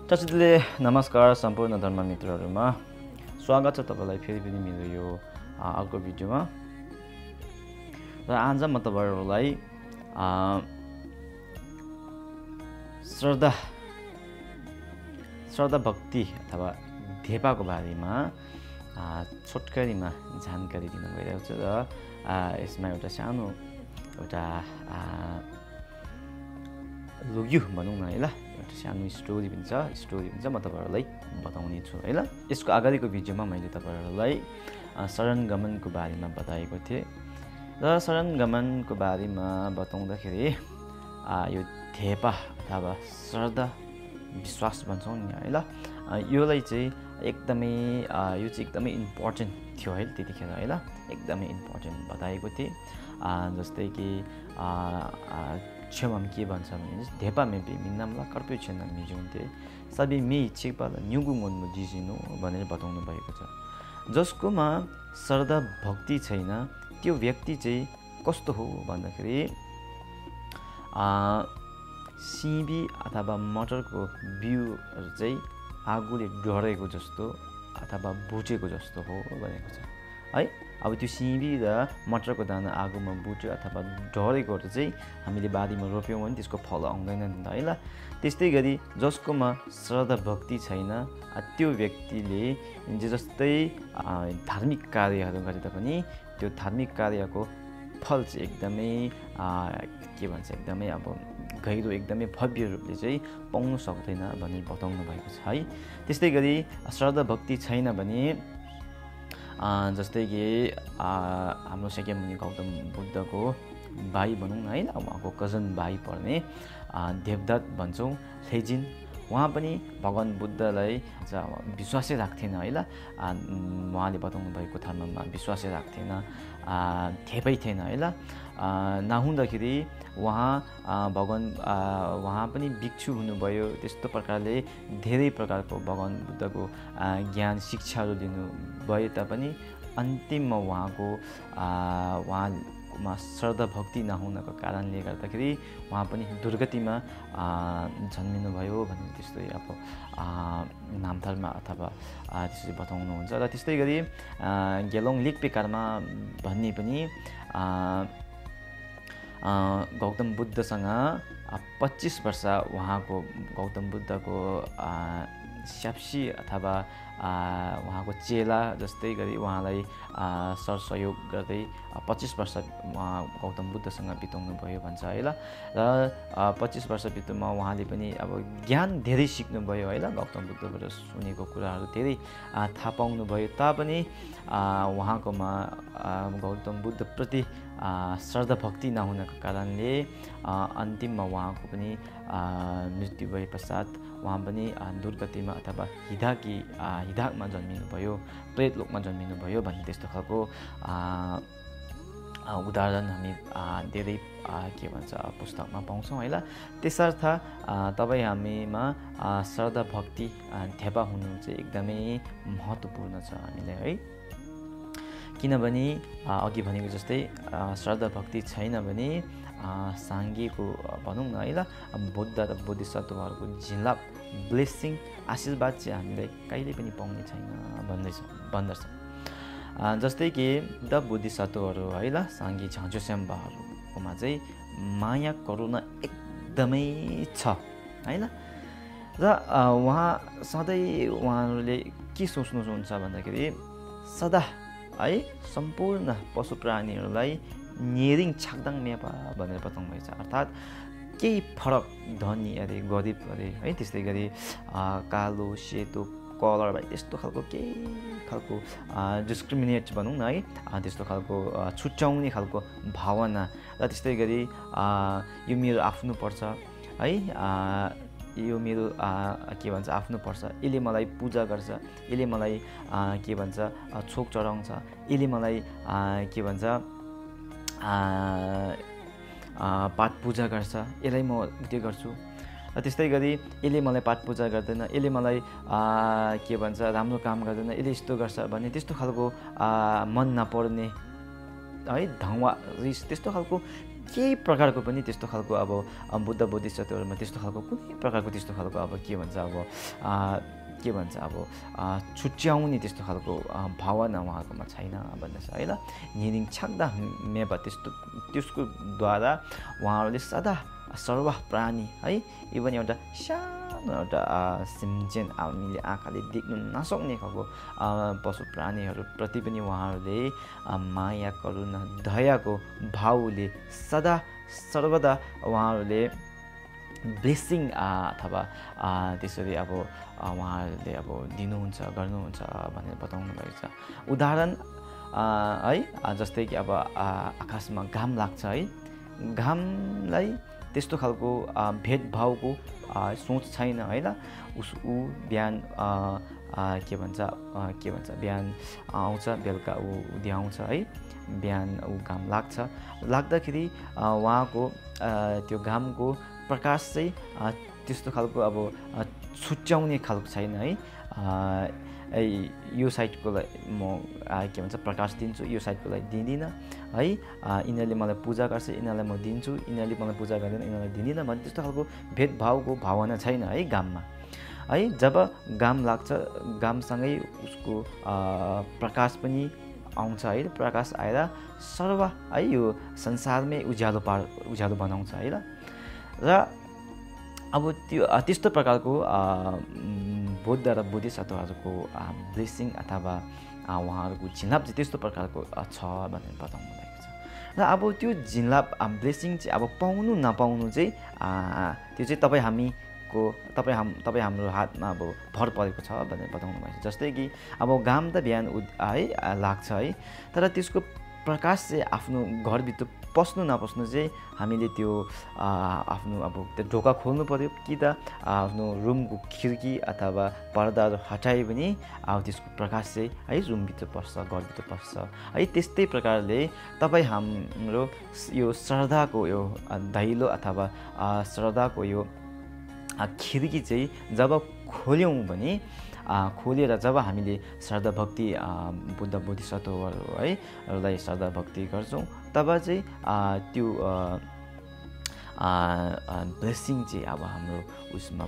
चचितले नमस्कार सम्पूर्ण धर्म मित्रहरुमा स्वागत छ तपाईलाई फेरि पनि मेरो यो अर्को भिडियोमा र आज म तपाईहरुलाई श्रद्धा भक्ति अथवा धेपाको बारेमा छोटकरीमा जानकारी दिन गइरहेको छु र यसमा एउटा सानो एउटा लुग्यु भनौं न है ल एउटा सानो स्टोरी पनि छ म तपाईहरुलाई बताउने छु है ल। यसको अगाडिको भिडियोमा मैले तपाईहरुलाई शरण गमनको बारेमा बताएको थिए र शरण गमनको बारेमा बताउँदाखेरि यो धेपा अथवा श्रद्धा विश्वास भन्छौं नि है ल, योलाई चाहिँ एकदमै इम्पोर्टेन्ट थियो है त्यतिखेर है ल, एकदमै इम्पोर्टेन्ट बताएको थिए। जस्तै कि छेमाम के भन्छ भने धेपा मे बिमिन्नामला कर्प्यो छेना मिजुन्ते सबै मे इच्छेपाल न्युगुङोन्मु जिजिनु भनेर बताउनु भएको छ। जसकोमा श्रद्धा भक्ति छैन त्यो व्यक्ति चाहिँ कस्तो हो भन्दाखेरि सिबी अथवा मटरको बिउहरु चाहिँ आगोले डढेको जस्तो अथवा बुटेको जस्तो हो भनेको छ है। अब त्यो सिबी र मटरको दाना आगोमा बुट्यो अथवा डढेकोहरु चाहिँ हामीले बारीमा रोप्यौं भने त्यसको फल आउँदैन नि त है ल। त्यस्तै गरी जसकोमा श्रद्धा भक्ति छैन त्यो व्यक्तिले जस्तै धार्मिक कार्यहरु गरे तापनि त्यो धार्मिक कार्यको फल चाहिँ एकदमै के भन्छ एकदमै अब गहिरो एकदमै भव्य रूपले चाहिँ पाउन सक्दैन भनेर बताउनु भएको छ है। त्यस्तै गरी श्रद्धा भक्ति छैन भने जस्तै कि हाम्रो शाक्यमुनि गौतम बुद्धको भाइ भनौं न है ल, उहाँको कजन भाइ पर्ने देवदत्त भन्छौं लेजिन, उहाँ पनि भगवान बुद्धलाई विश्वासै राख्थेन है ल। उहाँले बताउनु भएको धर्ममा विश्वासै राख्थेन, धेपै थिएन है ल। नहुँदाखेरि उहाँ पनि भिक्षु हुनुभयो। त्यस्तो प्रकारले धेरै प्रकारको भगवान बुद्धको ज्ञान शिक्षाहरू लिनुभयो तापनि अन्तिममा उहाँमा श्रद्धा भक्ति नहुनको कारणले गर्दाखेरि उहाँ पनि दुर्गतिमा जन्मिनुभयो भन्ने त्यस्तै अब नामथरमा अथवा त्यसरी बताउनुहुन्छ। र त्यस्तै गरी गेलोङ लिक्पे कर्मा भन्ने पनि गौतम बुद्धसँग 25 वर्ष उहाँको गौतम बुद्धको स्याप्सी अथवा उहाँको चेला जस्तै गरी उहाँलाई सरसहयोग गर्दै 25 वर्ष गौतम बुद्धसँग बिताउनु भयो भन्छ है ल। र 25 वर्ष बित्नुमा उहाँले पनि अब ज्ञान धेरै सिक्नु भयो है ल, गौतम बुद्धबाट सुनेको कुराहरू धेरै थाहा पाउनु भयो तापनि उहाँकोमा गौतम बुद्ध प्रति श्रद्धा भक्ति नहुनको कारणले अन्तिममा उहाँको पनि मृत्यु भए पश्चात उहाँ पनि दुर्गतिमा अथवा हिदाकमा जन्मिनु भयो, प्रेतलोकमा जन्मिनु भयो भन्ने त्यस्तो खालको उदाहरण हामी धेरै के भन्छ पुस्तकमा पाउँछौँ है ल। त्यसर्थ तपाईँ हामीमा श्रद्धा भक्ति धेपा हुनु चाहिँ एकदमै महत्त्वपूर्ण छ हामीलाई है। किनभने अघि भनेको जस्तै श्रद्धा भक्ति छैन भने साङ्गेको भनौं न है ल, बुद्ध र बोधिसत्वहरूको झिलाप ब्लेसिङ आशीर्वाद चाहिँ हामीलाई कहिले पनि पाउने छैन भन्दछ। जस्तै कि द बोधिसत्वहरू है ल, साङ्गे झाँझोस्याम्बाहरूकोमा चाहिँ माया करुणा एकदमै छ है ल। र उहाँहरूले के सोच्नुहुन्छ भन्दाखेरि सदा है सम्पूर्ण पशु प्राणीहरूलाई नेरिङ छाक्दाङ मेपा भनेर बताउनु भएको छ। अर्थात् केही फरक धनी अरे गरिब अरे है त्यस्तै गरी कालो सेतो कलर भाइ त्यस्तो खालको केही खालको डिस्क्रिमिनेट भनौँ न है, त्यस्तो खालको छुट्याउने खालको भावना र त्यस्तै गरी यो मेरो आफ्नो पर्छ है, यो मेरो के भन्छ आफ्नो पर्छ, यसले मलाई पूजा गर्छ, यसले मलाई के भन्छ छोक चढाउँछ, यसले मलाई के भन्छ पाठ पूजा गर्छ, यसलाई म त्यो गर्छु। र त्यस्तै गरी यसले मलाई पाठ पूजा गर्दैन, यसले मलाई के भन्छ राम्रो काम गर्दैन, यसले यस्तो गर्छ भन्ने त्यस्तो खालको मन नपर्ने है धङ्वा रिस त्यस्तो खालको केही प्रकारको पनि त्यस्तो खालको अब बुद्ध बोधिसत्वहरूमा त्यस्तो खालको कुनै प्रकारको त्यस्तो खालको अब के भन्छ अब छुट्याउने त्यस्तो खालको भावना उहाँहरूकोमा छैन भन्ने छ है ल। निरिङ छाक्दा मेवा त्यसको द्वारा उहाँहरूले सदा सर्व प्राणी है इभन एउटा सानो एउटा सिम्जेन हामीले आँखाले देख्नु नसक्ने खालको पशु प्राणीहरूप्रति पनि उहाँहरूले माया करुणा दयाको भावले सदा सर्वदा उहाँहरूले ब्लेसिङ अथवा त्यसरी अब उहाँहरूले अब दिनुहुन्छ गर्नुहुन्छ भनेर बताउनु भएको छ। उदाहरण है जस्तै कि अब आकाशमा घाम लाग्छ है, घामलाई त्यस्तो खालको भेदभावको सोच छैन है ल। ऊ बिहान के भन्छ बिहान आउँछ बेलुका ऊ उद्याउँछ है। बिहान ऊ घाम लाग्दाखेरि उहाँको त्यो घामको प्रकाश चाहिँ त्यस्तो खालको अब छुट्याउने खालको छैन है। यो साइडकोलाई म के भन्छ प्रकाश दिन्छु, यो साइडकोलाई दिँदिनँ है। यिनीहरूले मलाई पूजा गर्छ, यिनीहरूलाई म दिन्छु, यिनीहरूले मलाई पूजा गर्दैन, यिनीहरूलाई दिँदिनँ भन्ने त्यस्तो खालको भेदभावको भावना छैन है घाममा है। जब घाम लाग्छ घामसँगै उसको प्रकाश पनि आउँछ है। प्रकाश आएर सर्व है यो संसारमै उज्यालो बनाउँछ है ल। र अब त्यस्तो प्रकारको बौद्ध र बोधिसत्वहरूको ब्लेसिङ अथवा उहाँहरूको झिलाप चाहिँ त्यस्तो प्रकारको छ भनेर बताउनु भएको छ। र अब त्यो झिलाप ब्लेसिङ चाहिँ अब पाउनु नपाउनु चाहिँ त्यो चाहिँ तपाईँ हाम्रो हातमा अब भर परेको छ भनेर बताउनु भएको छ। जस्तै कि अब घाम त बिहान है लाग्छ है, तर त्यसको प्रकाश चाहिँ आफ्नो घरभित्र पस्नु नपस्नु चाहिँ हामीले त्यो आफ्नो अब त्यो ढोका खोल्नु पर्यो कि त आफ्नो रुमको खिड्की अथवा पर्दाहरू हटाए पनि त्यसको प्रकाश चाहिँ है रुमभित्र पस्छ, घरभित्र पस्छ है। त्यस्तै प्रकारले तपाईँ हाम्रो यो श्रद्धाको यो दैलो अथवा श्रद्धाको यो खिड्की चाहिँ जब खोल्यौँ भने खोलेर जब हामीले श्रद्धा भक्ति बुद्ध बोधिसत्वहरू है श्रद्धा भक्ति गर्छौँ तब चाहिँ त्यो ब्लेसिङ चाहिँ अब हाम्रो उसमा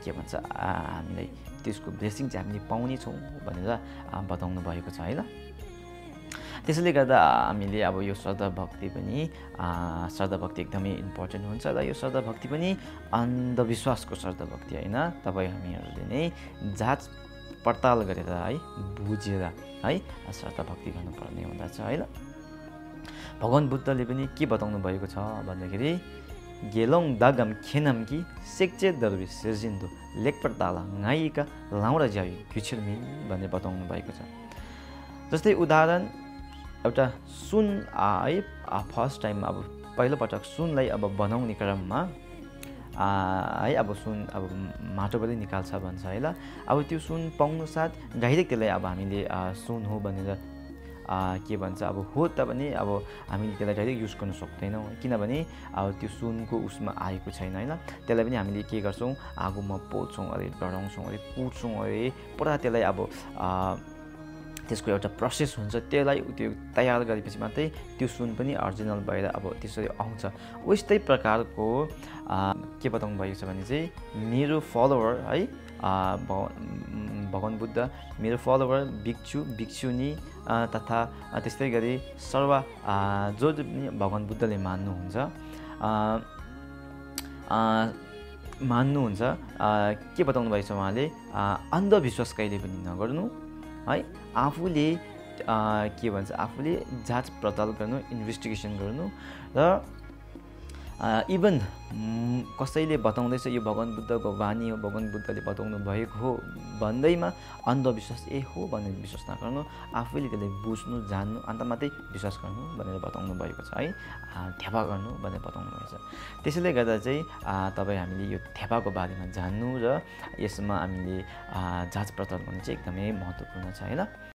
के भन्छ हामीलाई त्यसको ब्लेसिङ चाहिँ हामीले पाउने छौँ भनेर बताउनु भएको छ है ल। त्यसैले गर्दा हामीले अब यो श्रद्धा भक्ति एकदमै इम्पोर्टेन्ट हुन्छ र यो श्रद्धा भक्ति पनि अन्धविश्वासको श्रद्धा भक्ति होइन। तपाईँ हामीहरूले नै जाँच पडताल गरेर है बुझेर है श्रद्धा भक्ति गर्नुपर्ने हुँदछ है ल। भगवान् बुद्धले पनि के बताउनु भएको छ भन्दाखेरि गेलोङ दागम खेनम कि सेक्चे दर्बी सिर्जिन्दो लेखपडताला गाइका लाउडा ज्यायो घिछिरमिन भनेर बताउनु भएको छ। जस्तै उदाहरण एउटा सुन है फर्स्ट टाइम अब पहिलोपटक सुनलाई अब बनाउने क्रममा है अब सुन अब माटोबाटै निकाल्छ भन्छ है ल। अब त्यो सुन पाउनु साथ डाइरेक्ट त्यसलाई अब हामीले सुन हो भनेर के भन्छ अब हो त पनि अब हामीले त्यसलाई डाइरेक्ट युज गर्न सक्दैनौँ किनभने अब त्यो सुनको उसमा आएको छैन होइन। त्यसलाई पनि हामीले के गर्छौँ आगोमा पोल्छौँ अरे डढाउँछौँ अरे कुट्छौँ अरे पुरा त्यसलाई अब त्यसको एउटा प्रोसेस हुन्छ। त्यसलाई त्यो तयार गरेपछि मात्रै त्यो सुन पनि अरिजिनल भएर अब त्यसरी आउँछ। उस्तै प्रकारको के बताउनु भएको छ भने चाहिँ मेरो फलोवर है भगवान् बुद्ध मेरो फलोवर भिक्षुनी तथा त्यस्तै गरी सर्व जो पनि भगवान् बुद्धले मान्नुहुन्छ के बताउनु भएको छ उहाँले अन्धविश्वास कहिले पनि नगर्नु है। आफूले के भन्छ आफूले जाँच पडताल गर्नु, इन्भेस्टिगेसन गर्नु र इभन कसैले बताउँदैछ यो भगवान् बुद्धको वाणी हो, भगवान् बुद्धले बताउनु भएको हो भन्दैमा अन्धविश्वास हो भनेर विश्वास नगर्नु, आफैले त्यसलाई बुझ्नु जान्नु अन्त मात्रै विश्वास गर्नु भनेर बताउनु भएको छ है। थेपा गर्नु भनेर बताउनु भएको छ। त्यसैले गर्दा चाहिँ तपाईँ हामीले यो थेपाको बारेमा जान्नु र यसमा हामीले जाँच पडताल गर्नु चाहिँ एकदमै महत्त्वपूर्ण छ है ल।